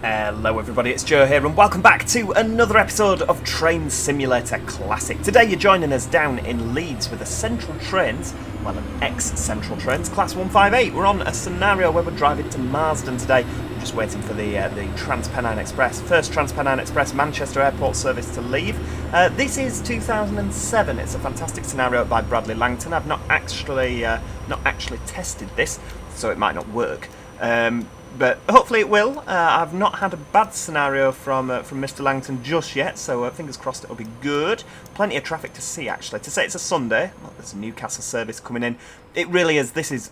Hello everybody, it's Joe here and welcome back to another episode of Train Simulator Classic. Today you're joining us down in Leeds with the Central Trains, well an ex-Central Trains, Class 158. We're on a scenario where we're driving to Marsden today. We're just waiting for the Transpennine Express, first Transpennine Express Manchester Airport service to leave. This is 2007, it's a fantastic scenario by Bradley Langton. I've not actually tested this, so it might not work. But hopefully it will. I've not had a bad scenario from Mr. Langton just yet, so fingers crossed it'll be good. Plenty of traffic to see, actually. To say it's a Sunday, well, there's a Newcastle service coming in. It really is. This is,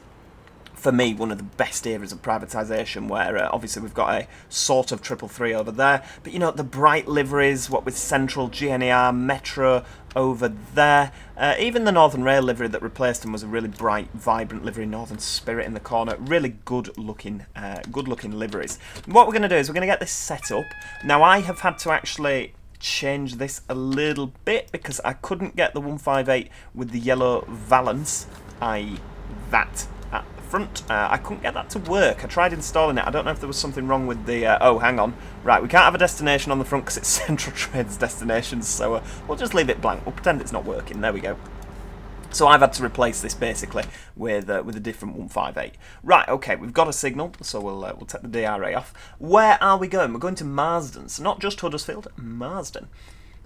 for me, one of the best eras of privatisation, where obviously we've got a sort of 333 over there, but you know, the bright liveries, what with Central, GNER, Metro over there. Even the Northern Rail livery that replaced them was a really bright, vibrant livery, Northern Spirit in the corner. Really good-looking liveries. What we're going to do is we're going to get this set up. Now, I have had to actually change this a little bit because I couldn't get the 158 with the yellow valance, i.e. that at the front. I couldn't get that to work. I tried installing it. I don't know if there was something wrong with the... oh, hang on. Right, we can't have a destination on the front because it's Central Trains destinations, so we'll just leave it blank. We'll pretend it's not working. There we go. So I've had to replace this basically with a different 158. Right, okay, we've got a signal, so we'll take the DRA off. Where are we going? We're going to Marsden, so not just Huddersfield, Marsden.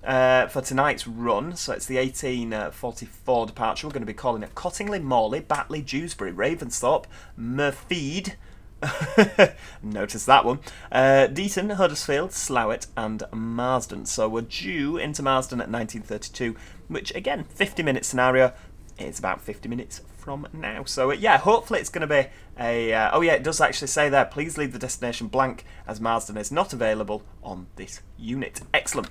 For tonight's run, so it's the 1844 departure. We're going to be calling it Cottingley, Morley, Batley, Dewsbury, Ravensthorpe, Mirfield. Notice that one. Deighton, Huddersfield, Slaithwaite and Marsden. So we're due into Marsden at 1932, which again, 50-minute scenario. It's about 50 minutes from now. So yeah, hopefully it's going to be a... oh yeah, it does actually say there, please leave the destination blank as Marsden is not available on this unit. Excellent.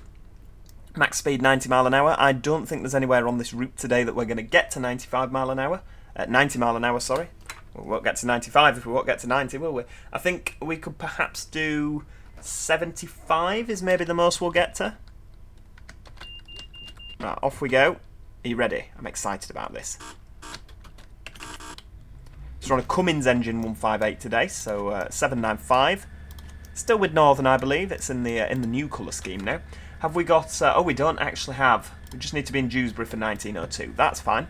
Max speed 90 mile an hour. I don't think there's anywhere on this route today that we're going to get to 95 mile an hour. 90 mile an hour, sorry. We won't get to 95 if we won't get to 90, will we? I think we could perhaps do 75 is maybe the most we'll get to. Right, off we go. Are you ready? I'm excited about this. So we're on a Cummins engine 158 today, so 795. Still with Northern, I believe. It's in the new colour scheme now. Have we got... oh, we don't actually have... We just need to be in Dewsbury for 1902. That's fine.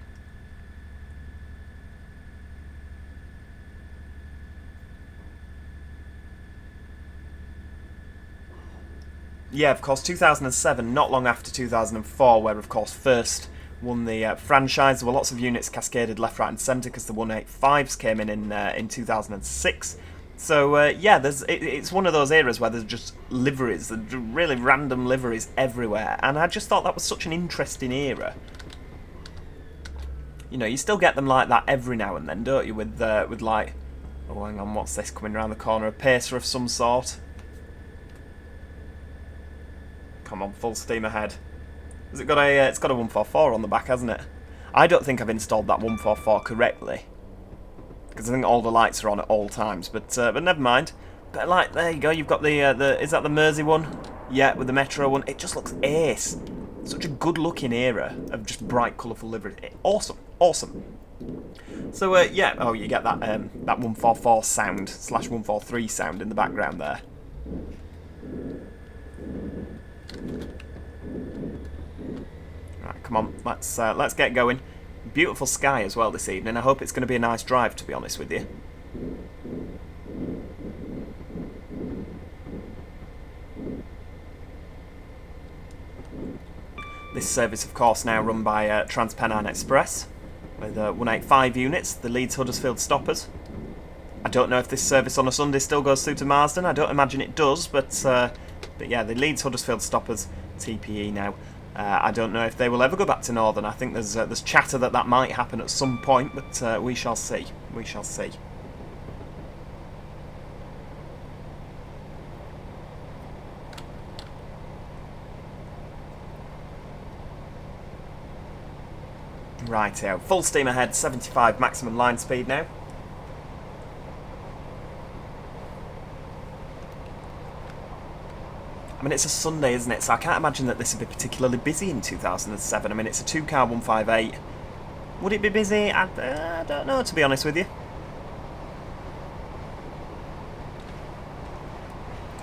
Yeah, of course, 2007, not long after 2004, where, of course, first won the franchise. There were lots of units cascaded left, right and centre because the 185s came in 2006. So, yeah, it's one of those eras where there's just liveries, really random liveries everywhere. And I just thought that was such an interesting era. You know, you still get them like that every now and then, don't you? With like... Oh, hang on, what's this coming around the corner? A pacer of some sort. Come on, full steam ahead. Has it got a? It's got a 144 on the back, hasn't it? I don't think I've installed that 144 correctly because I think all the lights are on at all times. But never mind. But like, there you go. You've got the is that the Mersey one? Yeah, with the Metro one. It just looks ace. Such a good-looking era of just bright, colourful livery. Awesome, awesome. So yeah. Oh, you get that that 144 sound / 143 sound in the background there. Right, come on, let's get going. Beautiful sky as well this evening. I hope it's going to be a nice drive, to be honest with you. This service, of course, now run by Transpennine Express with 185 units, the Leeds Huddersfield stoppers. I don't know if this service on a Sunday still goes through to Marsden. I don't imagine it does, but yeah, the Leeds Huddersfield stoppers TPE now. I don't know if they will ever go back to Northern. I think there's chatter that might happen at some point, but we shall see. We shall see. Righto, full steam ahead, 75 maximum line speed now. I mean, it's a Sunday, isn't it? So I can't imagine that this would be particularly busy in 2007. I mean, it's a two-car 158. Would it be busy? I don't know, to be honest with you.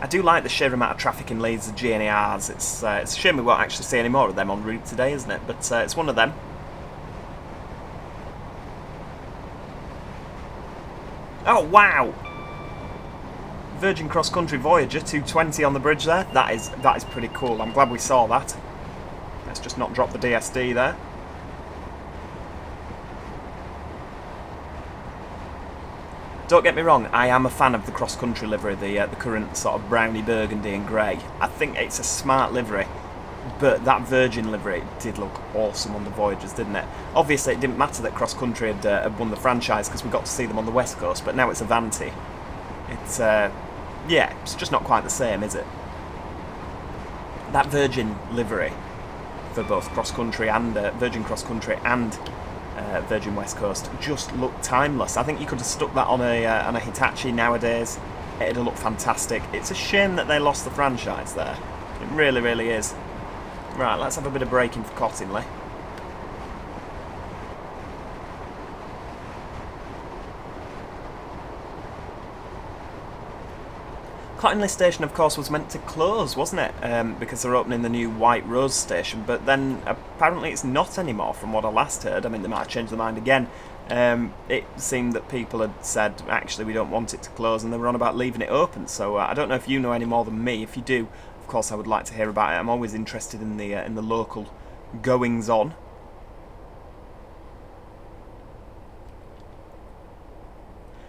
I do like the sheer amount of traffic in Leeds, the GNARs. It's a shame we won't actually see any more of them en route today, isn't it? But it's one of them. Oh, wow! Virgin Cross Country Voyager 220 on the bridge there. That is pretty cool. I'm glad we saw that. Let's just not drop the DSD there. Don't get me wrong, I am a fan of the cross-country livery, the current sort of browny burgundy and grey. I think it's a smart livery, but that Virgin livery did look awesome on the Voyagers, didn't it? Obviously, it didn't matter that cross-country had won the franchise because we got to see them on the West Coast, but now it's Avanti. It's, yeah, it's just not quite the same, is it? That Virgin livery for both cross-country and Virgin cross-country and Virgin West Coast just looked timeless. I think you could have stuck that on a Hitachi nowadays. It'd have looked fantastic. It's a shame that they lost the franchise there. It really, really is. Right, let's have a bit of braking for Cottingley. Cottingley station, of course, was meant to close, wasn't it? Because they're opening the new White Rose station, but then apparently it's not anymore from what I last heard. I mean, they might have changed their mind again. It seemed that people had said, actually, we don't want it to close, and they were on about leaving it open. So I don't know if you know any more than me. If you do, of course, I would like to hear about it. I'm always interested in the local goings-on.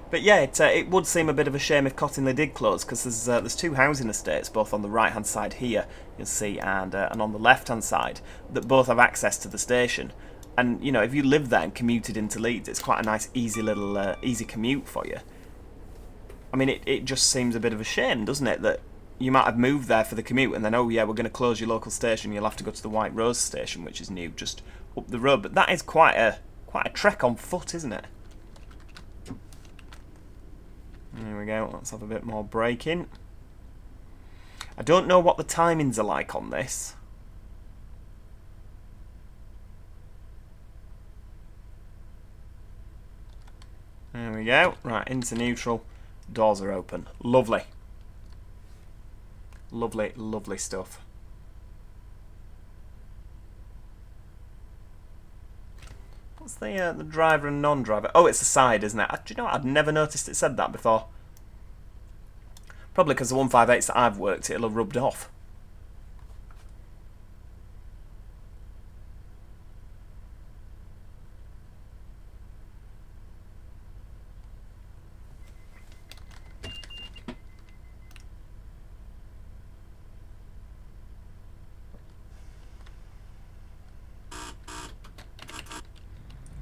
But yeah, it would seem a bit of a shame if Cottingley did close, because there's two housing estates, both on the right-hand side here, you'll see, and on the left-hand side, that both have access to the station. And, you know, if you live there and commuted into Leeds, it's quite a nice, easy little, easy commute for you. I mean, it just seems a bit of a shame, doesn't it, that you might have moved there for the commute, and then, oh yeah, we're going to close your local station, you'll have to go to the White Rose station, which is new, just up the road. But that is quite a trek on foot, isn't it? There we go, let's have a bit more braking. I don't know what the timings are like on this. There we go, right, into neutral, doors are open. Lovely. Lovely, lovely stuff. What's the driver and non-driver? Oh, it's the side, isn't it? Do you know what? I'd never noticed it said that before. Probably because the 158s that I've worked, it'll have rubbed off.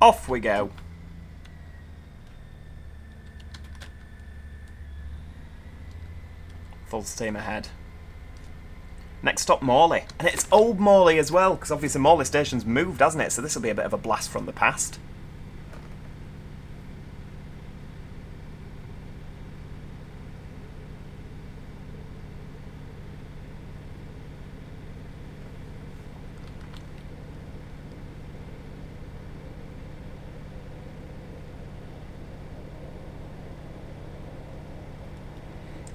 Off we go. Full steam ahead. Next stop, Morley. And it's old Morley as well, because obviously Morley station's moved, hasn't it? So this will be a bit of a blast from the past.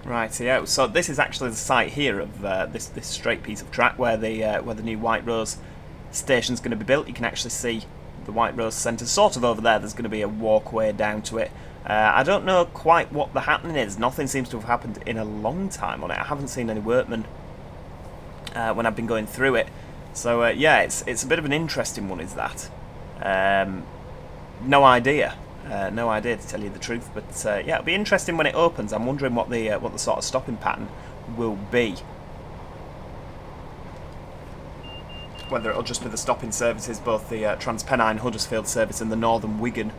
Rightio. So this is actually the site here of this straight piece of track where the new White Rose station's going to be built. You can actually see the White Rose Centre sort of over there. There's going to be a walkway down to it. I don't know quite what the happening is. Nothing seems to have happened in a long time on it. I haven't seen any workmen when I've been going through it. So yeah, it's a bit of an interesting one, is that? No idea. No idea, to tell you the truth, but yeah, it'll be interesting when it opens. I'm wondering what the sort of stopping pattern will be. Whether it'll just be the stopping services, both the Transpennine Huddersfield service and the Northern Wigan,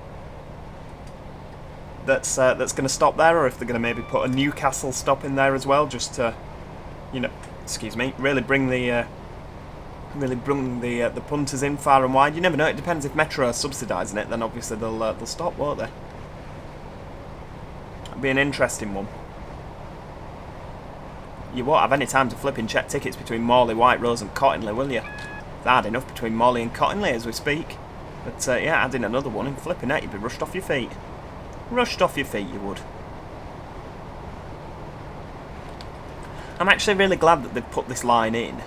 that's going to stop there, or if they're going to maybe put a Newcastle stop in there as well, just to, you know, excuse me, really bring the punters in far and wide. You never know. It depends if Metro are subsidising it. Then obviously they'll stop, won't they? It'll be an interesting one. You won't have any time to flip and check tickets between Morley, White Rose, and Cottingley, will you? It's hard enough between Morley and Cottingley as we speak. But yeah, adding another one and flipping it, you'd be rushed off your feet. Rushed off your feet, you would. I'm actually really glad that they've put this line in.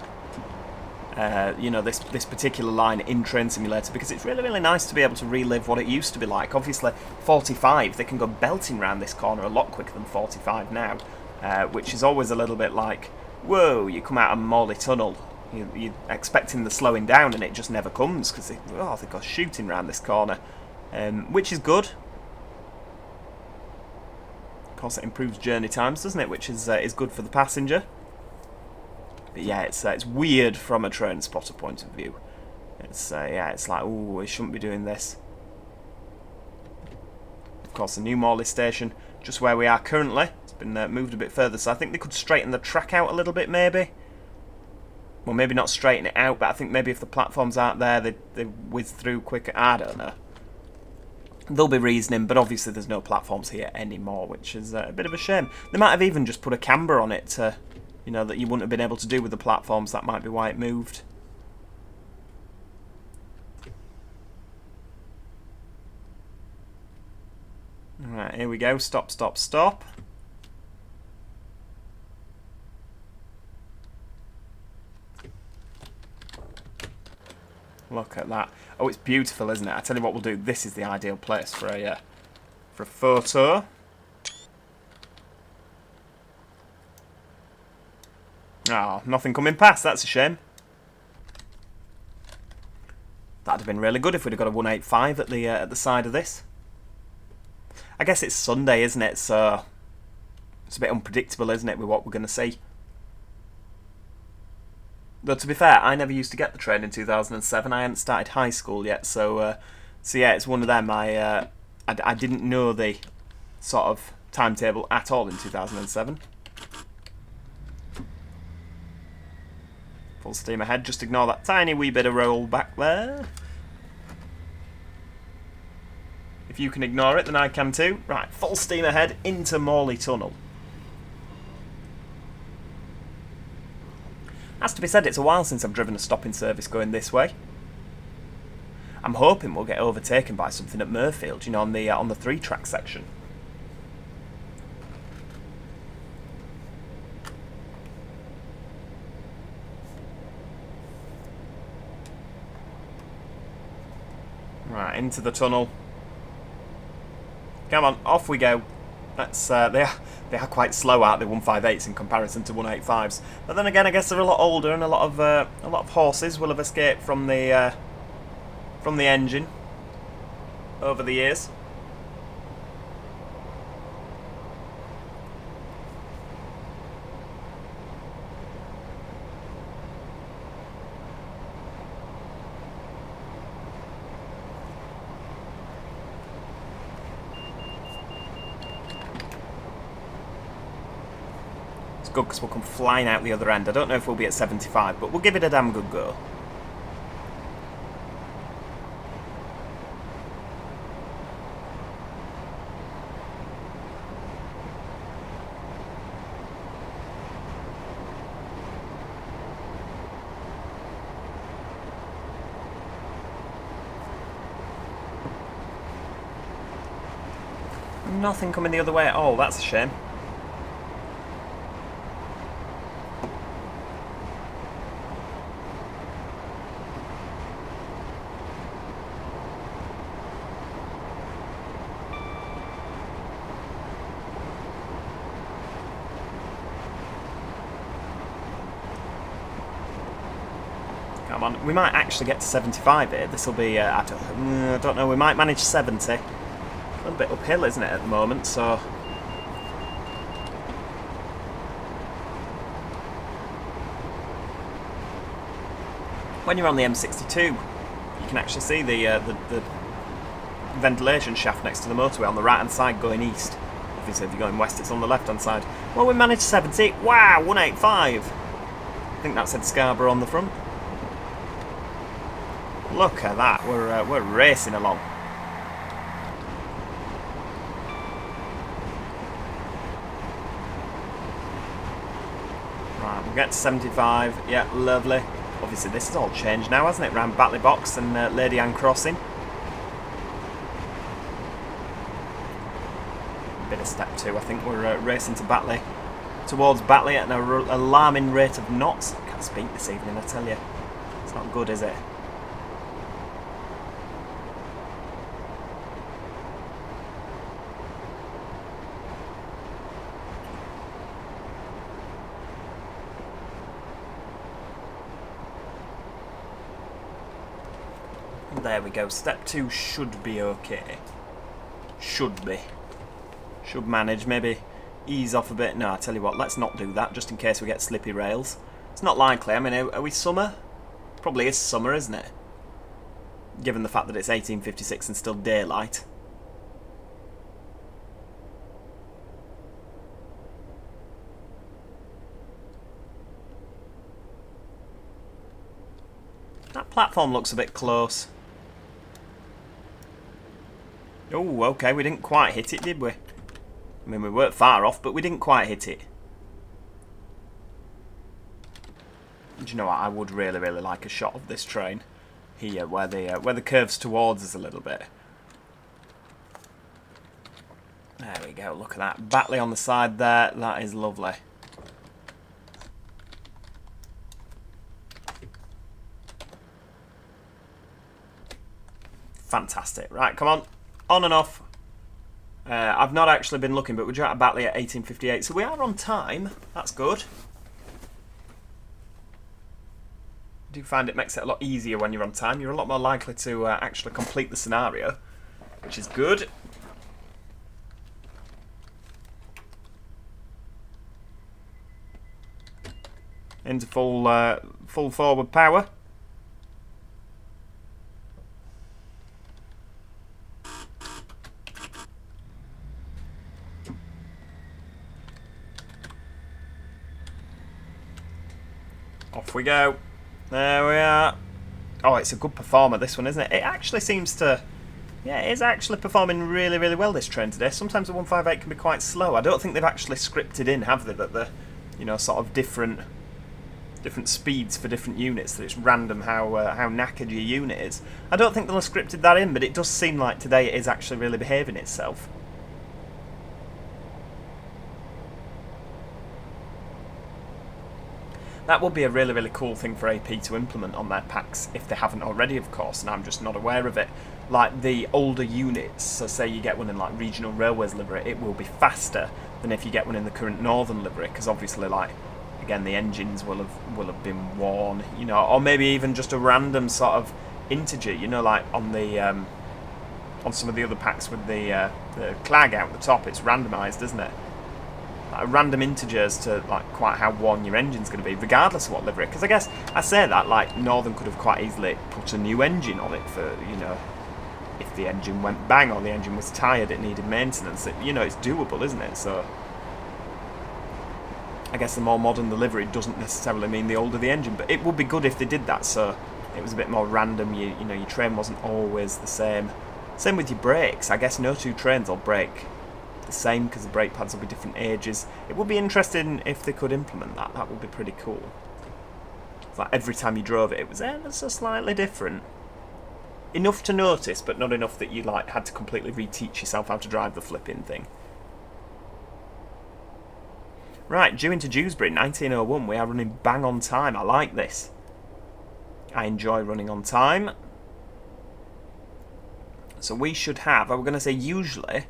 You know, this particular line in Train Simulator, because it's really, really nice to be able to relive what it used to be like. Obviously, 45, they can go belting around this corner a lot quicker than 45 now, which is always a little bit like, whoa, you come out of Morley Tunnel, you're expecting the slowing down, and it just never comes, because they go shooting around this corner, which is good. Of course, it improves journey times, doesn't it, which is good for the passenger. But yeah, it's weird from a train spotter point of view. It's like, ooh, we shouldn't be doing this. Of course, the new Morley station, just where we are currently, it's been moved a bit further, so I think they could straighten the track out a little bit, maybe. Well, maybe not straighten it out, but I think maybe if the platforms aren't there, they whiz through quicker. I don't know. They'll be reasoning, but obviously there's no platforms here anymore, which is a bit of a shame. They might have even just put a camber on it, you know, that you wouldn't have been able to do with the platforms. That might be why it moved. Alright, here we go. Stop, stop, stop. Look at that. Oh, it's beautiful, isn't it? I tell you what we'll do. This is the ideal place for a photo. Oh, nothing coming past. That's a shame. That'd have been really good if we'd have got a 185 at the side of this. I guess it's Sunday, isn't it? So it's a bit unpredictable, isn't it, with what we're going to see. Though, to be fair, I never used to get the train in 2007. I hadn't started high school yet, so yeah, it's one of them. I didn't know the sort of timetable at all in 2007. Full steam ahead. Just ignore that tiny wee bit of roll back there. If you can ignore it, then I can too. Right, full steam ahead into Morley Tunnel. Has to be said, it's a while since I've driven a stopping service going this way. I'm hoping we'll get overtaken by something at Mirfield, you know, on the 3-track section. Right, into the tunnel. Come on, off we go. That's they are quite slow, aren't they? 158s in comparison to 185s. But then again, I guess they're a lot older, and a lot of horses will have escaped from the engine over the years. Good, because we'll come flying out the other end. I don't know if we'll be at 75, but we'll give it a damn good go. Nothing coming the other way at all. That's a shame. Come on, we might actually get to 75 here. This will be, I don't know, we might manage 70. A little bit uphill, isn't it, at the moment, so... When you're on the M62, you can actually see the ventilation shaft next to the motorway on the right-hand side going east. Obviously, if you're going west, it's on the left-hand side. Well, we managed 70. Wow, 185. I think that said Scarborough on the front. Look at that, we're racing along. Right, we'll get to 75. Yeah, lovely. Obviously, this has all changed now, hasn't it? Round Batley Box and Lady Anne Crossing. Bit of step 2. I think we're racing to Batley towards Batley at an alarming rate of knots. I can't speak this evening, I tell you. It's not good, is it? There we go. Step 2 should be okay. Should be. Should manage. Maybe ease off a bit. No, I tell you what, let's not do that, just in case we get slippy rails. It's not likely. I mean, are we summer? Probably is summer, isn't it? Given the fact that it's 1856 and still daylight. That platform looks a bit close. Oh, okay, we didn't quite hit it, did we? I mean, we weren't far off, but we didn't quite hit it. Do you know what? I would really, really like a shot of this train here, where the curve's towards us a little bit. There we go. Look at that. Batley on the side there. That is lovely. Fantastic. Right, come on. On and off. I've not actually been looking, but we're due out of Batley at 1858, so we are on time. That's good. I do find it makes it a lot easier when you're on time. You're a lot more likely to actually complete the scenario, which is good. Into full forward power. Off we go. There we are. Oh, it's a good performer, this one, isn't it? It actually seems to... Yeah, it is actually performing really, really well, this train today. Sometimes the 158 can be quite slow. I don't think they've actually scripted in, have they? That the, you know, sort of different speeds for different units. That it's random how knackered your unit is. I don't think they'll have scripted that in, but it does seem like today it is actually really behaving itself. That would be a really, really cool thing for AP to implement on their packs, if they haven't already, of course, and I'm just not aware of it. Like the older units, so say you get one in like Regional Railways livery, it will be faster than if you get one in the current Northern livery, because obviously, like, again, the engines will have been worn, you know, or maybe even just a random sort of integer, you know, like on the on some of the other packs with the clag out the top, it's randomised, isn't it? Random integers to like quite how worn your engine's going to be, regardless of what livery. Because I guess I say that like Northern could have quite easily put a new engine on it for, you know, if the engine went bang or the engine was tired, it needed maintenance. You know, it's doable, isn't it? So I guess the more modern the livery doesn't necessarily mean the older the engine, but it would be good if they did that. So it was a bit more random. You know, your train wasn't always the same. Same with your brakes. I guess no two trains will brake the same because the brake pads will be different ages. It would be interesting if they could implement that. That would be pretty cool. It's like every time you drove it, it was ever so slightly different. Enough to notice, but not enough that you like had to completely reteach yourself how to drive the flipping thing. Right, due into Dewsbury, 1901. We are running bang on time. I like this. I enjoy running on time. So we should have, I was going to say usually,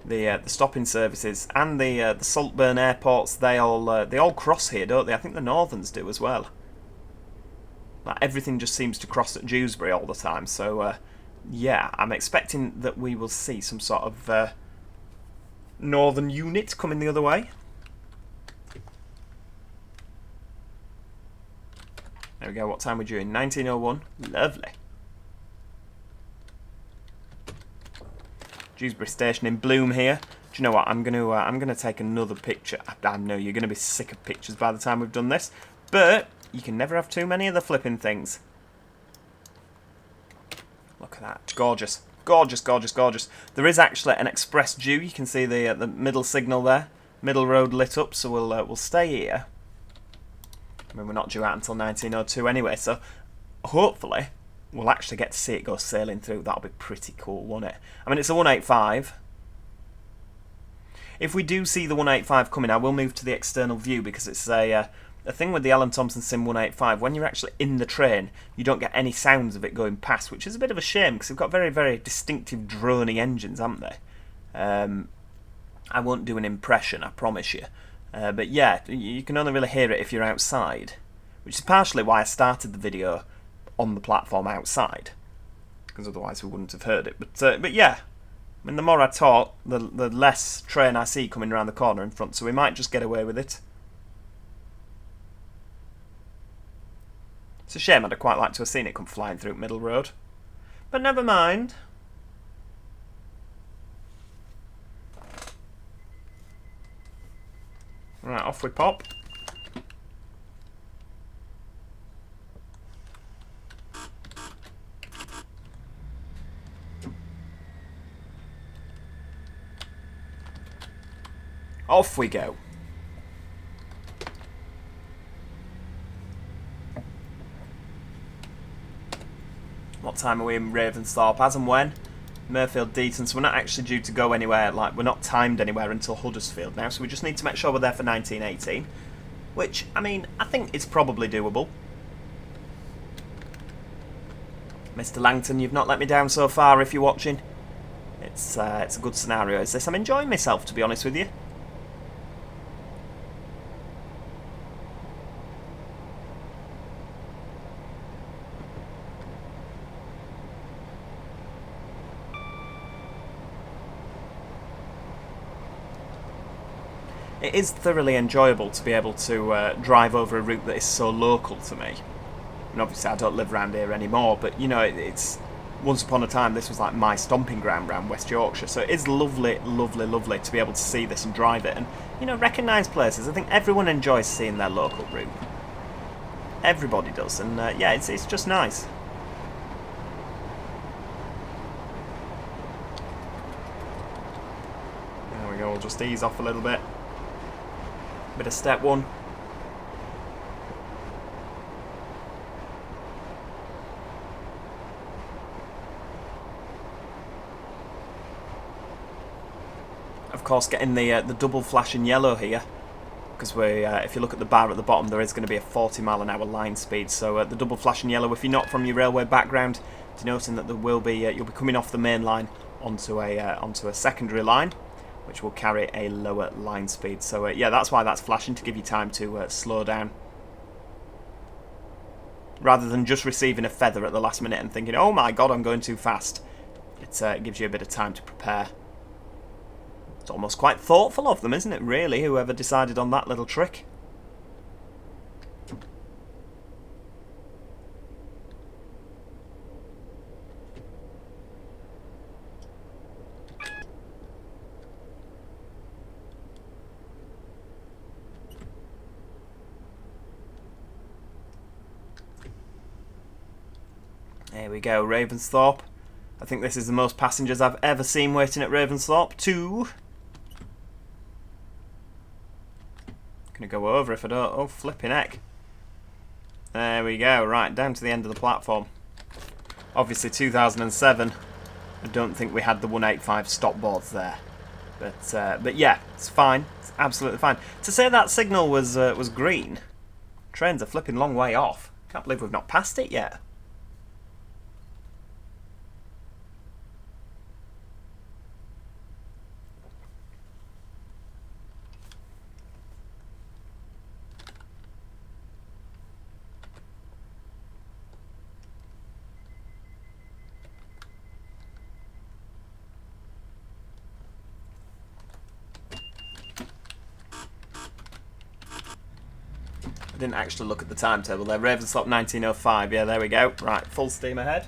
the stopping services and the Saltburn airports, they all cross here, don't they? I think the Northerns do as well. Like everything just seems to cross at Dewsbury all the time. So yeah, I'm expecting that we will see some sort of Northern unit coming the other way. There we go. What time are we doing? 1901. Lovely. Dewsbury Station in bloom here. Do you know what? I'm gonna take another picture. I know you're gonna be sick of pictures by the time we've done this, but you can never have too many of the flipping things. Look at that, gorgeous, gorgeous, gorgeous, gorgeous. There is actually an express due. You can see the middle signal there, middle road lit up. So we'll stay here. I mean, we're not due out until 1902 anyway, so hopefully we'll actually get to see it go sailing through. That'll be pretty cool, won't it? I mean, it's a 185. If we do see the 185 coming, I will move to the external view, because it's a thing with the Alan Thompson Sim 185. When you're actually in the train, you don't get any sounds of it going past, which is a bit of a shame, because they've got very, very distinctive drony engines, haven't they? I won't do an impression, I promise you. But yeah, you can only really hear it if you're outside, which is partially why I started the video on the platform outside, because otherwise we wouldn't have heard it. But yeah, I mean, the more I talk, the less train I see coming around the corner in front, so we might just get away with it. It's a shame, I'd have quite liked to have seen it come flying through Middle Road. But never mind. Right, off we pop. Off we go. What time are we in Ravensthorpe? As and when? Mirfield, Deighton, so we're not actually due to go anywhere, like, we're not timed anywhere until Huddersfield now, so we just need to make sure we're there for 1918, which, I mean, I think it's probably doable. Mr. Langton, you've not let me down so far if you're watching. It's a good scenario, is this? I'm enjoying myself, to be honest with you. It is thoroughly enjoyable to be able to drive over a route that is so local to me. And obviously I don't live around here anymore, but you know, it's once upon a time this was like my stomping ground around West Yorkshire, so it is lovely, lovely, lovely to be able to see this and drive it and, you know, recognise places. I think everyone enjoys seeing their local route. Everybody does, and yeah, it's just nice. There we go, we'll just ease off a little bit. Bit of step one. Of course, getting the double flashing yellow here, because we, if you look at the bar at the bottom, there is going to be a 40-mile-an-hour line speed. So the double flashing yellow, if you're not from your railway background, denoting that there will be you'll be coming off the main line onto a secondary line, which will carry a lower line speed. So yeah, that's why that's flashing, to give you time to slow down. Rather than just receiving a feather at the last minute and thinking, oh my god, I'm going too fast. It gives you a bit of time to prepare. It's almost quite thoughtful of them, isn't it, really, whoever decided on that little trick. There we go, Ravensthorpe. I think this is the most passengers I've ever seen waiting at Ravensthorpe. 2. Gonna go over if I don't. Oh, flipping heck. There we go, right, down to the end of the platform. Obviously 2007, I don't think we had the 185 stop boards there. But yeah, it's fine. It's absolutely fine. To say that signal was green, train's a flipping long way off. Can't believe we've not passed it yet. I didn't actually look at the timetable there. Ravensthorpe 1905. Yeah, there we go. Right, full steam ahead.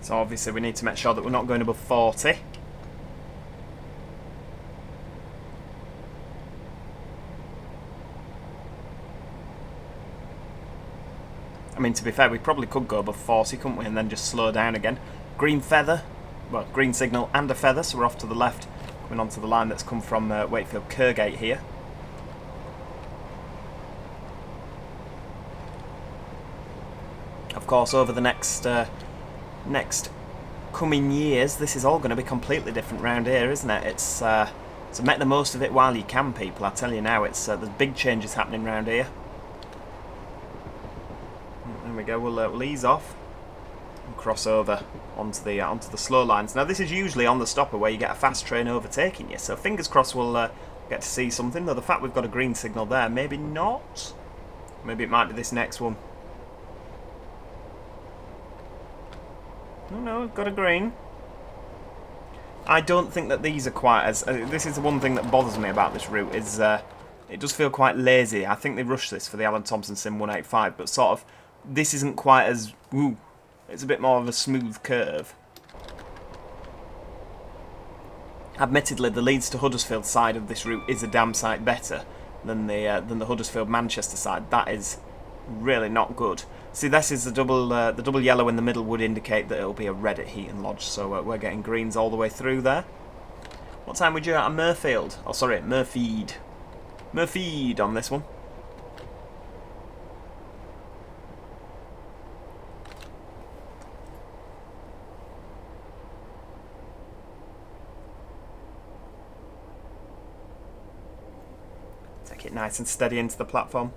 So obviously we need to make sure that we're not going above 40. mean, to be fair, we probably could go above 40, couldn't we? And then just slow down again. Green feather. Well, green signal and a feather, so we're off to the left. Coming onto the line that's come from Wakefield Kergate here. Of course, over the next coming years, this is all going to be completely different round here, isn't it? It's so make the most of it while you can, people. I tell you now, it's there's big changes happening round here. There we go. We'll ease off and cross over onto the slow lines. Now, this is usually on the stopper where you get a fast train overtaking you. So fingers crossed we'll get to see something. Though the fact we've got a green signal there, maybe not. Maybe it might be this next one. No, we've got a green. I don't think that these are quite as... this is the one thing that bothers me about this route, is it does feel quite lazy. I think they rushed this for the Alan Thompson Sim 185, but sort of, this isn't quite as... Ooh, it's a bit more of a smooth curve. Admittedly, the Leeds to Huddersfield side of this route is a damn sight better than the Huddersfield-Manchester side. That is really not good. See, this is the double yellow in the middle would indicate that it'll be a red at Heaton Lodge, so we're getting greens all the way through there. What time would you at Mirfield? Oh, sorry, Mirfield. Mirfield on this one. Take it nice and steady into the platform.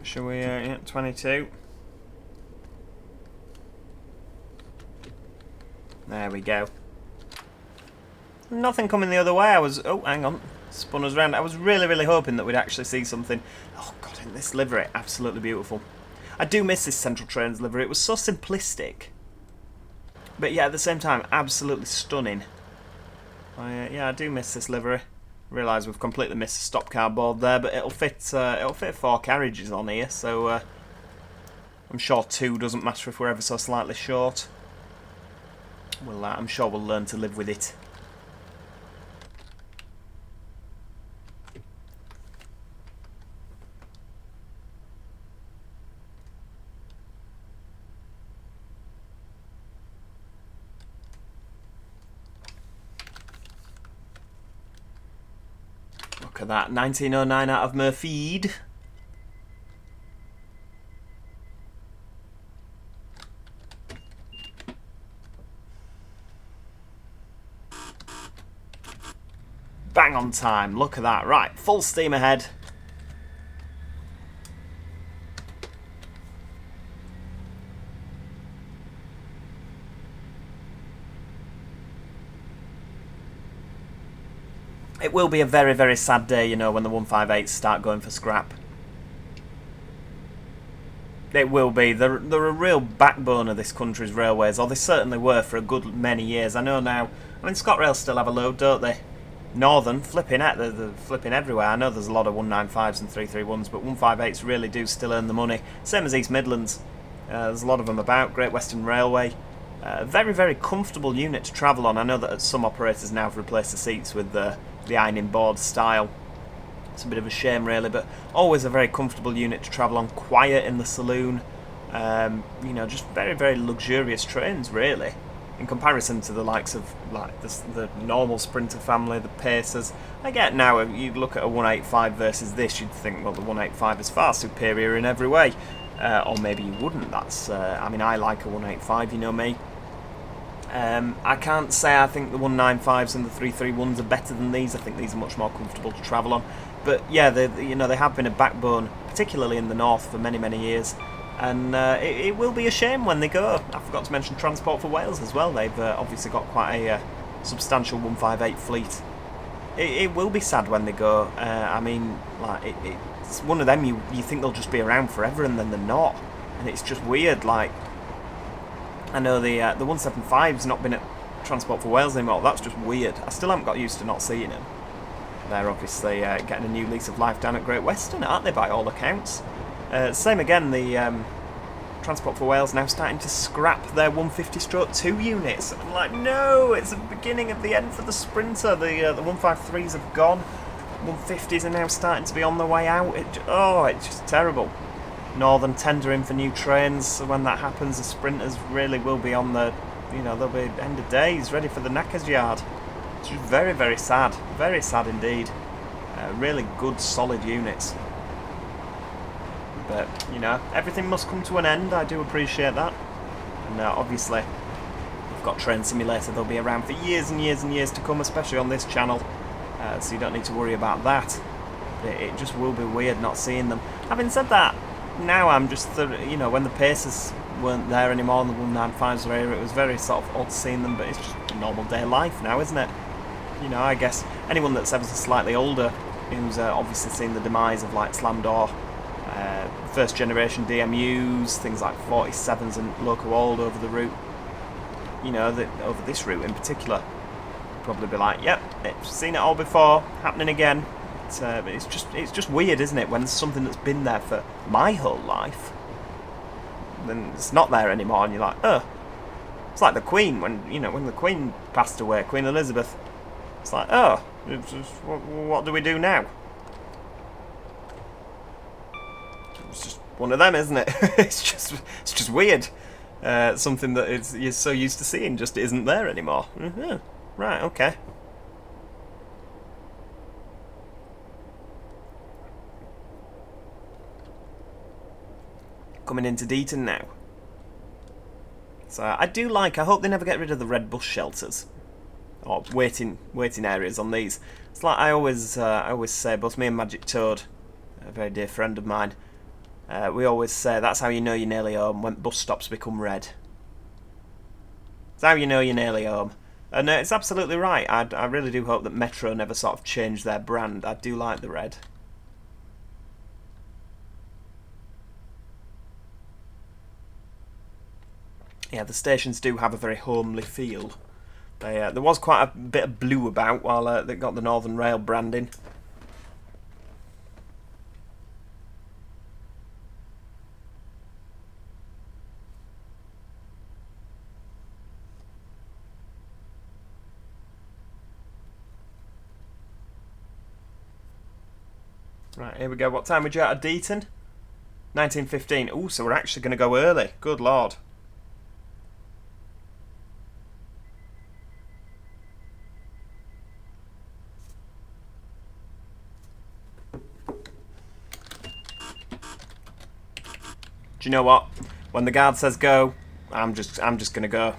Shall we, yeah, 22. There we go. Nothing coming the other way. I was, oh, hang on, spun us round. I was really hoping that we'd actually see something. Oh God, in this livery, absolutely beautiful. I do miss this Central Trains livery. It was so simplistic, but yeah, at the same time, absolutely stunning. Yeah, I do miss this livery. Realise we've completely missed the stop car board there, but it'll fit 4 carriages on here, so I'm sure 2 doesn't matter if we're ever so slightly short. Well, I'm sure we'll learn to live with it. Look at that, 1909 out of Mirfield. Bang on time, look at that. Right, full steam ahead. It will be a very sad day, you know, when the 158s start going for scrap. It will be. They're a real backbone of this country's railways, or they certainly were for a good many years. I know now, I mean, ScotRail still have a load, don't they? Northern, flipping at, they're flipping everywhere. I know there's a lot of 195s and 331s, but 158s really do still earn the money. Same as East Midlands. There's a lot of them about. Great Western Railway. Very comfortable unit to travel on. I know that some operators now have replaced the seats with the ironing board style. It's a bit of a shame really, but always a very comfortable unit to travel on, quiet in the saloon. You know, just very luxurious trains really, in comparison to the likes of like the normal Sprinter family, the Pacers. I get now, if you look at a 185 versus this, you'd think, well, the 185 is far superior in every way. Or maybe you wouldn't. That's I mean, I like a 185, you know me. I can't say I think the 195s and the 331s are better than these. I think these are much more comfortable to travel on. But yeah, you know, they have been a backbone, particularly in the north, for many years. And it will be a shame when they go. I forgot to mention Transport for Wales as well. They've obviously got quite a substantial 158 fleet. It will be sad when they go. I mean, like it's one of them you think they'll just be around forever, and then they're not. And it's just weird. Like, I know the 175's not been at Transport for Wales anymore. That's just weird. I still haven't got used to not seeing them. They're obviously getting a new lease of life down at Great Western, aren't they, by all accounts? Same again, the Transport for Wales now starting to scrap their 150/2 units. I'm like, no, it's the beginning of the end for the Sprinter. The 153s have gone. 150s are now starting to be on their way out. It's just terrible. Northern tendering for new trains. So when that happens, the Sprinters really will be on the, they'll be end of days, ready for the knackers yard. It's just very, very sad. Very sad indeed. Really good, solid units. But, everything must come to an end. I do appreciate that. And obviously, we've got Train Simulator. They'll be around for years and years and years to come, especially on this channel. So you don't need to worry about that. It just will be weird not seeing them. Having said that, now I'm just, when the Pacers weren't there anymore and the 195s were here, it was very sort of odd seeing them, but it's just a normal day of life now, isn't it? I guess anyone that's ever so slightly older, who's obviously seen the demise of like slam door, first generation DMUs, things like 47s and loco old over the route, over this route in particular, probably be like, yep, it's seen it all before, happening again. It's just weird, isn't it, when there's something that's been there for my whole life, then it's not there anymore, and you're like, it's like the Queen when the Queen passed away, Queen Elizabeth. It's like, what do we do now? It's just one of them, isn't it? it's just weird. Something that you're so used to seeing just isn't there anymore. Right, okay. Coming into Deighton now. So I hope they never get rid of the red bus shelters. Or waiting areas on these. It's like I always say, both me and Magic Toad, a very dear friend of mine, we always say that's how you know you're nearly home, when bus stops become red. It's how you know you're nearly home. And it's absolutely right. I really do hope that Metro never sort of change their brand. I do like the red. Yeah, the stations do have a very homely feel. There was quite a bit of blue about while they got the Northern Rail branding. Right, here we go. What time were you at Deighton? 19:15. Ooh, so we're actually going to go early. Good lord. Do you know what? When the guard says go, I'm just gonna go.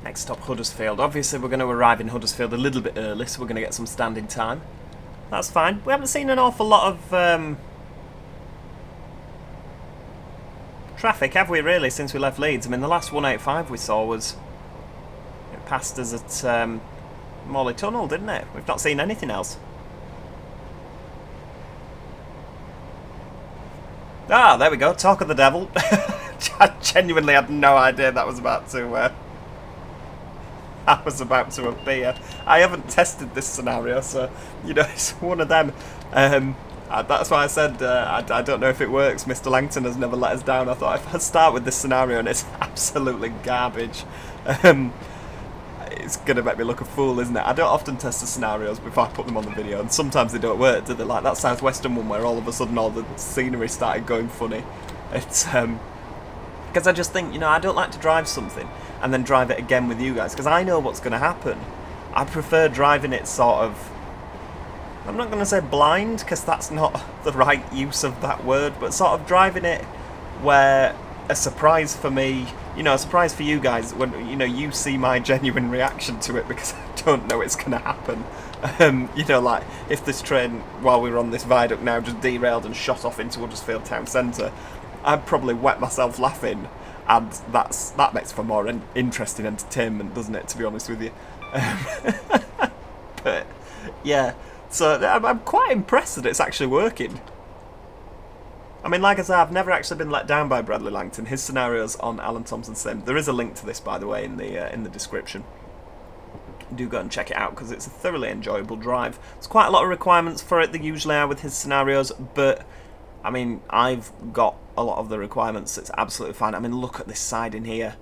Next stop, Huddersfield. Obviously, we're going to arrive in Huddersfield a little bit early, so we're going to get some standing time. That's fine. We haven't seen an awful lot of traffic, have we, really, since we left Leeds? I mean, the last 185 we saw was... It passed us at Morley Tunnel, didn't it? We've not seen anything else. Ah, there we go. Talk of the devil. I genuinely had no idea that was about to... appear. I haven't tested this scenario, so it's one of them. That's why I said I don't know if it works. Mr. Langton has never let us down. I thought if I start with this scenario and it's absolutely garbage, it's gonna make me look a fool, isn't it? I don't often test the scenarios before I put them on the video, and sometimes they don't work, do they? Like that southwestern one where all of a sudden all the scenery started going funny. It's because I just think, I don't like to drive something and then drive it again with you guys, because I know what's going to happen. I prefer driving it sort of, I'm not going to say blind, because that's not the right use of that word, but sort of driving it where a surprise for me, you know, a surprise for you guys when, you know, you see my genuine reaction to it, because I don't know it's going to happen. You know, like, if this train, while we were on this viaduct now, just derailed and shot off into Huddersfield town centre, I'd probably wet myself laughing, and that makes for more interesting entertainment, doesn't it, to be honest with you? But, yeah, so I'm quite impressed that it's actually working. I mean, like I said, I've never actually been let down by Bradley Langton. His scenarios on Alan Thompson's sim. There is a link to this, by the way, in the description. Do go and check it out, because it's a thoroughly enjoyable drive. There's quite a lot of requirements for it. There usually are with his scenarios, but I mean, I've got a lot of the requirements. It's absolutely fine. I mean, look at this siding here.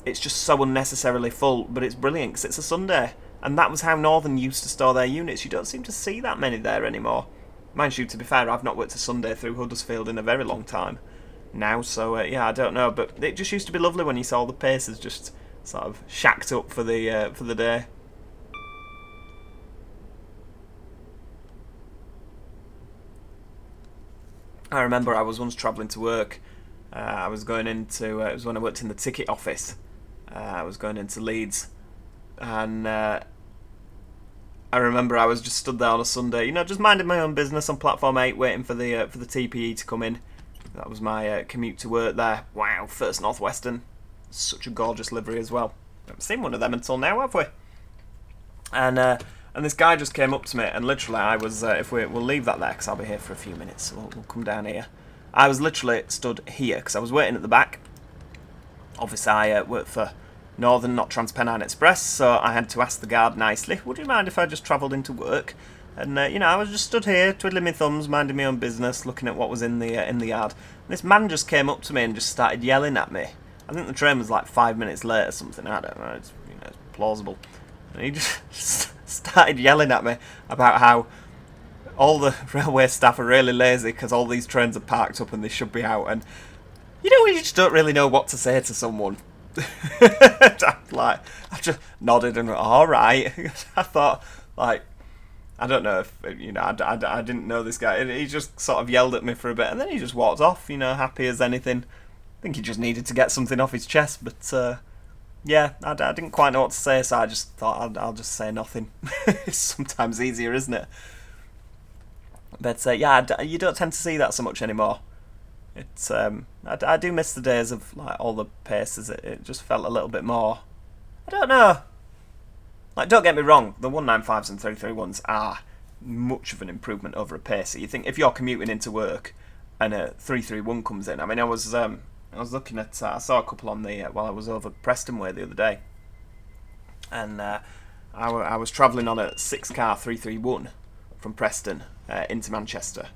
It's just so unnecessarily full, but it's brilliant because it's a Sunday. And that was how Northern used to store their units. You don't seem to see that many there anymore. Mind you, to be fair, I've not worked a Sunday through Huddersfield in a very long time now, so yeah, I don't know. But it just used to be lovely when you saw the paces just sort of shacked up for the day. I remember I was once travelling to work. I was going into, it was when I worked in the ticket office. I was going into Leeds, and I remember I was just stood there on a Sunday, you know, just minding my own business on platform 8, waiting for the TPE to come in. That was my commute to work there. Wow, First North Western, such a gorgeous livery as well. I haven't seen one of them until now, have we? And this guy just came up to me, and literally I was, we'll leave that there because I'll be here for a few minutes, so we'll come down here. I was literally stood here because I was waiting at the back. Obviously I work for Northern, not Transpennine Express, so I had to ask the guard nicely, would you mind if I just travelled into work? And you know, I was just stood here, twiddling my thumbs, minding my own business, looking at what was in the yard. And this man just came up to me and just started yelling at me. I think the train was like 5 minutes late or something. I don't know. It's, you know, it's plausible. And he just started yelling at me about how all the railway staff are really lazy because all these trains are parked up and they should be out. And you know, you just don't really know what to say to someone. I just nodded and went, all right. I thought, like, I don't know if, you know, I didn't know this guy. He just sort of yelled at me for a bit, and then he just walked off, you know, happy as anything. I think he just needed to get something off his chest, but yeah, I didn't quite know what to say, so I just thought I'll just say nothing. It's sometimes easier, isn't it? But yeah, you don't tend to see that so much anymore. It's I do miss the days of like all the paces. It just felt a little bit more, I don't know. Like, don't get me wrong, the 195s and 331s are much of an improvement over a pacer. You think if you're commuting into work and a 331 comes in, I mean, I was looking at, I saw a couple on the while I was over Preston way the other day, and I was travelling on a 6-car 331 from Preston into Manchester.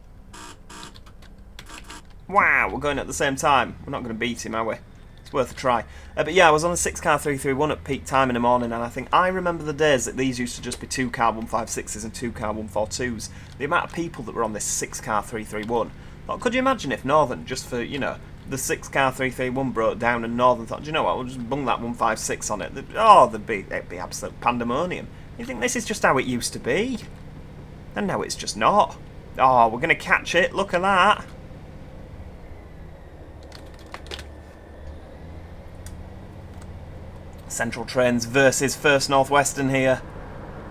Wow, we're going at the same time. We're not going to beat him, are we? It's worth a try. But yeah, I was on a 6-car 331 at peak time in the morning, and I think I remember the days that these used to just be 2-car 156s and 2-car 142s. The amount of people that were on this 6-car 331. Like, could you imagine if Northern, just for, you know, the 6-car 331 broke down and Northern thought, do you know what, we'll just bung that 156 on it. It'd be absolute pandemonium. You think this is just how it used to be? And now it's just not. Oh, we're going to catch it. Look at that. Central Trains versus First North Western here.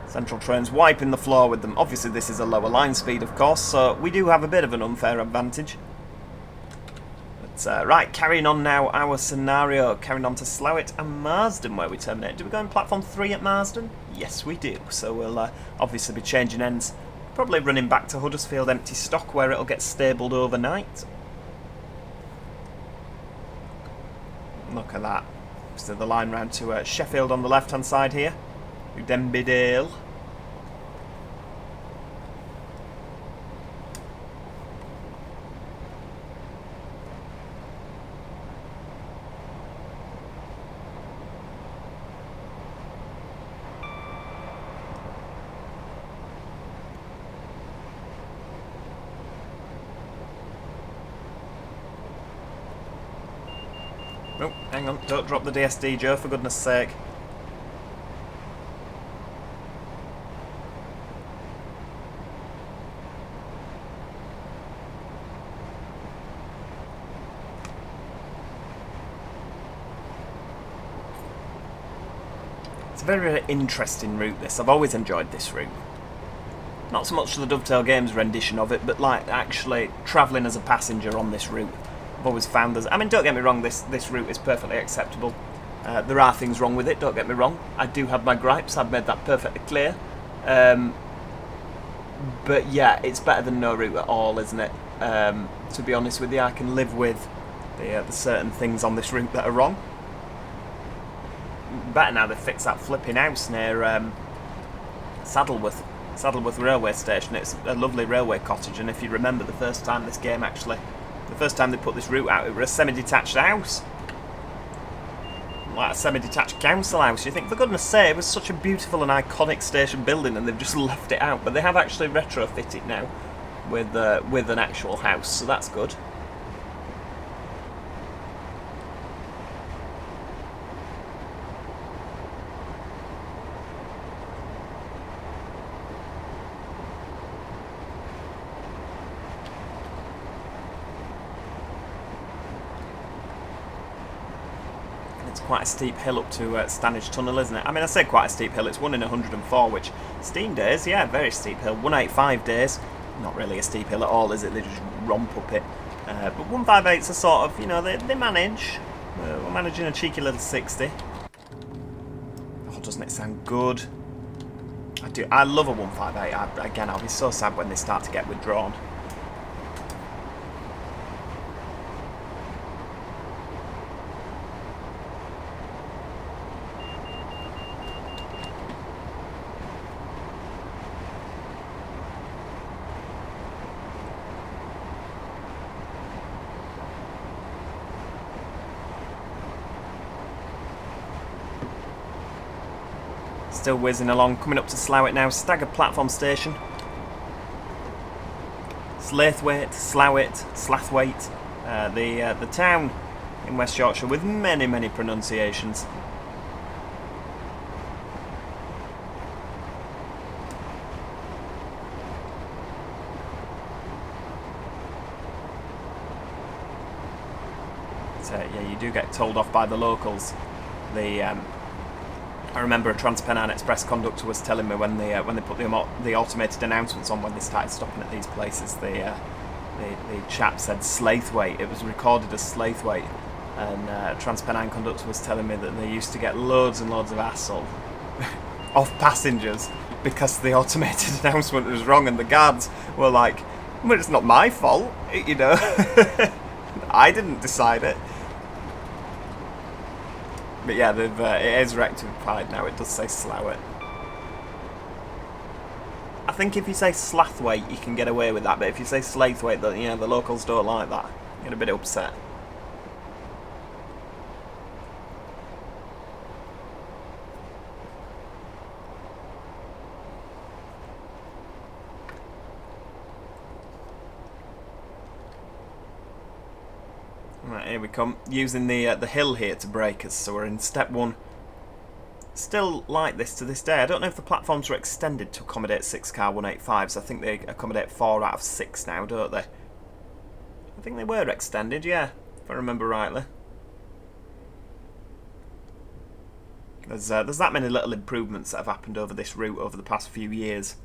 Central Trains wiping the floor with them. Obviously this is a lower line speed, of course, so we do have a bit of an unfair advantage. But right, carrying on now our scenario. Carrying on to Slaithwaite and Marsden where we terminate. Do we go in platform 3 at Marsden? Yes, we do. So we'll obviously be changing ends. Probably running back to Huddersfield empty stock where it'll get stabled overnight. Look at that. So the line round to Sheffield on the left hand side here. Denbydale. Oh, hang on, don't drop the DSD, Joe, for goodness sake. very, very interesting route, this. I've always enjoyed this route. Not so much the Dovetail Games rendition of it, but like actually travelling as a passenger on this route. I've always found there's... I mean, don't get me wrong, this route is perfectly acceptable. There are things wrong with it, don't get me wrong. I do have my gripes, I've made that perfectly clear. But yeah, it's better than no route at all, isn't it? To be honest with you, I can live with the certain things on this route that are wrong. Better now they fixed that flipping house near Saddleworth railway station. It's a lovely railway cottage, and if you remember the first time this game actually, the first time they put this route out, it was a semi-detached house. Like a semi-detached council house. You think, for goodness sake, it was such a beautiful and iconic station building and they've just left it out. But they have actually retrofit it now with an actual house, so that's good. Quite a steep hill up to Stanage Tunnel, isn't it? I mean, I say quite a steep hill, it's 1 in 104, which, steam days, yeah, very steep hill. 185 days, not really a steep hill at all, is it? They just romp up it. But 158's a sort of, you know, they manage. We're managing a cheeky little 60. Oh, doesn't it sound good? I love a 158. Again, I'll be so sad when they start to get withdrawn. Still whizzing along, coming up to Slaithwaite now. Staggered platform station. Slaithwaite, Slaithwaite, the town in West Yorkshire with many, many pronunciations. So yeah, you do get told off by the locals. I remember a Transpennine Express conductor was telling me when they put the automated announcements on when they started stopping at these places, the chap said Slaithwaite. It was recorded as Slaithwaite, and Transpennine conductor was telling me that they used to get loads and loads of hassle off passengers because the automated announcement was wrong, and the guards were like, "Well, it's not my fault, you know. I didn't decide it." But yeah, it is rectified now. It does say Slaithwaite. I think if you say Slaithwaite, you can get away with that. But if you say Slaithwaite, the locals don't like that. Get a bit upset. Right, here we come, using the hill here to brake us, so we're in step 1. Still like this to this day. I don't know if the platforms were extended to accommodate 6-car 185s. I think they accommodate 4 out of 6 now, don't they? I think they were extended, yeah, if I remember rightly. There's that many little improvements that have happened over this route over the past few years.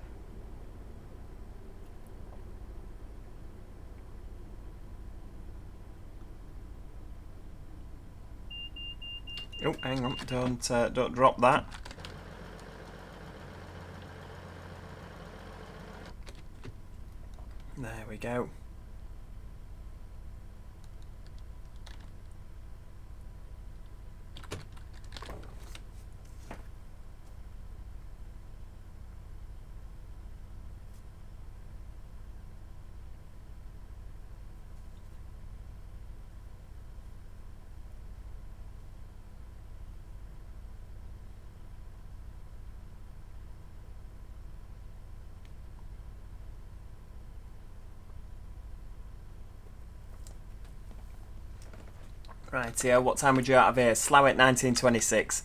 Oh, hang on! Don't drop that. There we go. Right, here, what time would you out of here? Slaithwaite 1926.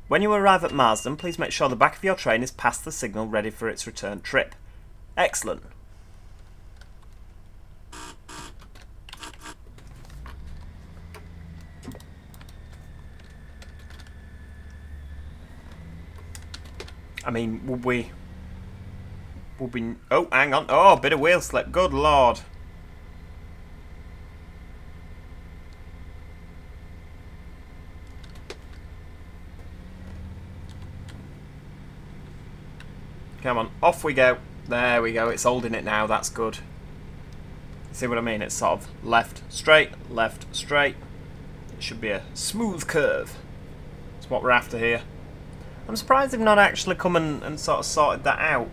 When you arrive at Marsden, please make sure the back of your train is past the signal ready for its return trip. Excellent. I mean, would we... Oh, hang on. Oh, bit of wheel slip. Good lord. Come on, off we go. There we go. It's holding it now. That's good. See what I mean? It's sort of left, straight, left, straight. It should be a smooth curve. That's what we're after here. I'm surprised they've not actually come and sort of sorted that out.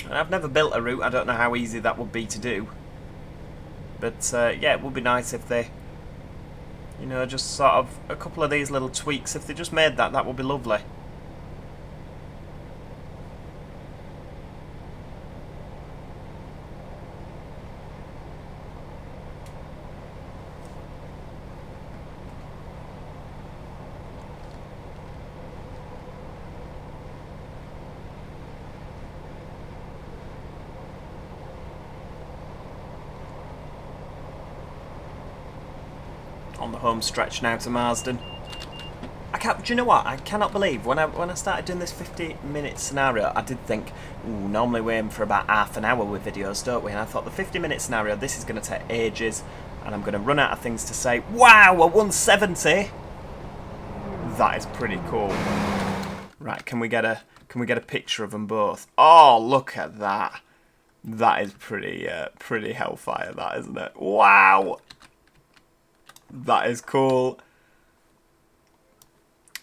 I've never built a route. I don't know how easy that would be to do. But yeah, it would be nice if they, you know, just sort of a couple of these little tweaks. If they just made that, that would be lovely. On the home stretch now to Marsden. Do you know what? I cannot believe when I started doing this 50-minute scenario, I did think, ooh, normally we aim for about half an hour with videos, don't we? And I thought the 50-minute scenario, this is going to take ages, and I'm going to run out of things to say. Wow, a 170. That is pretty cool. Right, can we get a picture of them both? Oh, look at that. That is pretty hellfire, that, isn't it? Wow. That is cool.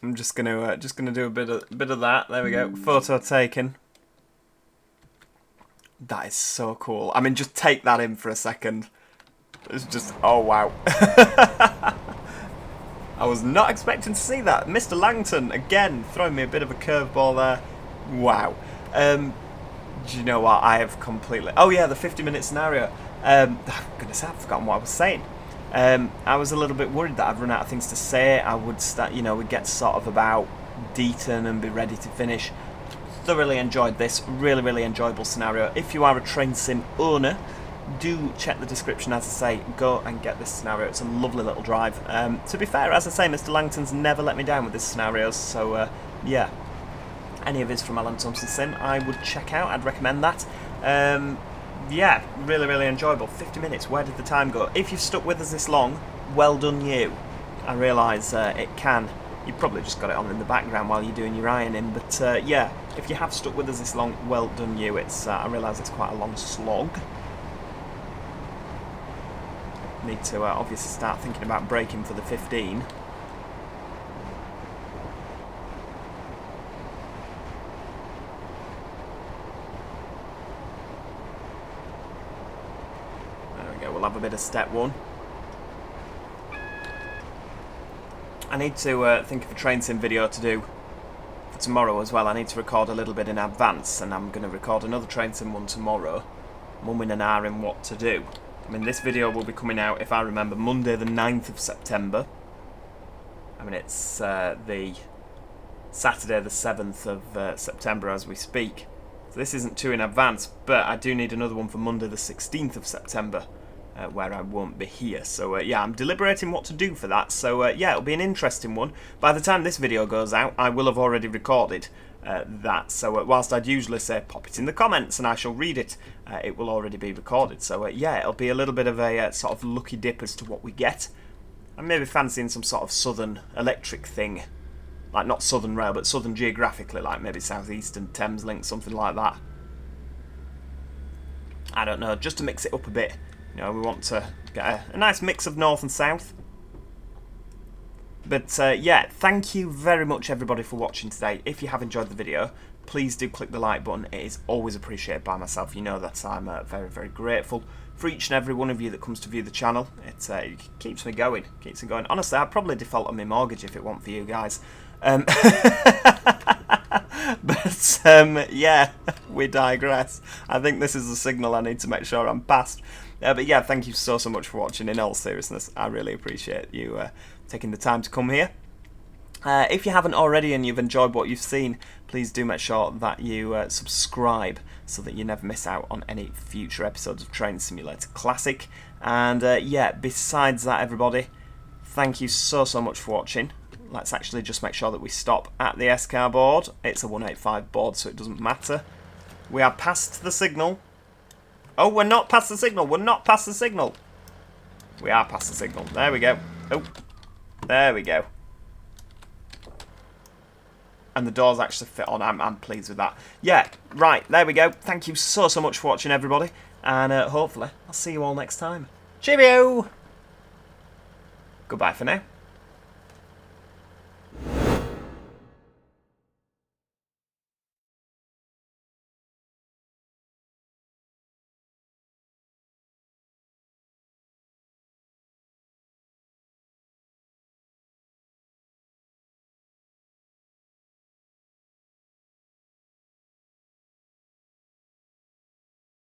I'm just gonna do a bit of that. There we go. Photo taken. That is so cool. I mean, just take that in for a second. It's just, oh wow. I was not expecting to see that. Mr. Langton again throwing me a bit of a curveball there. Wow. Do you know what? I have completely. Oh yeah, the 50-minute scenario. Goodness, I've forgotten what I was saying. I was a little bit worried that I'd run out of things to say. I would start, you know, we'd get sort of about Deighton and be ready to finish. Thoroughly enjoyed this. Really, really enjoyable scenario. If you are a train sim owner, do check the description. As I say, go and get this scenario. It's a lovely little drive. To be fair, as I say, Mr. Langton's never let me down with his scenarios. So, yeah. Any of his from Alan Thompson Sim, I would check out. I'd recommend that. Yeah, really, really enjoyable. 50 minutes, where did the time go? If you've stuck with us this long, well done you. I realise it can. You've probably just got it on in the background while you're doing your ironing, but yeah, if you have stuck with us this long, well done you. It's I realise it's quite a long slog. Need to obviously start thinking about braking for the 15. We'll have a bit of step one. I need to think of a train sim video to do for tomorrow as well. I need to record a little bit in advance, and I'm going to record another train sim one tomorrow, mumming and ahhing what to do. I mean, this video will be coming out, if I remember, Monday the 9th of September. I mean, it's the Saturday the 7th of September as we speak. So this isn't too in advance, but I do need another one for Monday the 16th of September. Where I won't be here. So yeah, I'm deliberating what to do for that. So yeah, it'll be an interesting one. By the time this video goes out, I will have already recorded that. So whilst I'd usually say pop it in the comments and I shall read it, it will already be recorded. So yeah, it'll be a little bit of a sort of lucky dip as to what we get. I'm maybe fancying some sort of southern electric thing. Like not southern rail, but southern geographically, like maybe South Eastern Thames Link, something like that. I don't know, just to mix it up a bit. You know, we want to get a nice mix of north and south. But yeah, thank you very much everybody for watching today. If you have enjoyed the video, please do click the like button. It is always appreciated by myself. You know that I'm very, very grateful for each and every one of you that comes to view the channel. It keeps me going, keeps me going. Honestly, I'd probably default on my mortgage if it weren't for you guys. But yeah, we digress. I think this is the signal I need to make sure I'm past. But yeah, thank you so much for watching. In all seriousness, I really appreciate you taking the time to come here. If you haven't already and you've enjoyed what you've seen, please do make sure that you subscribe so that you never miss out on any future episodes of Train Simulator Classic. And yeah, besides that, everybody, thank you so much for watching. Let's actually just make sure that we stop at the S-car board. It's a 185 board, so it doesn't matter. We are past the signal. Oh, we're not past the signal. We're not past the signal. We are past the signal. There we go. Oh, there we go. And the doors actually fit on. I'm pleased with that. Yeah, right. There we go. Thank you so much for watching, everybody. And hopefully, I'll see you all next time. Cheerio! Goodbye for now.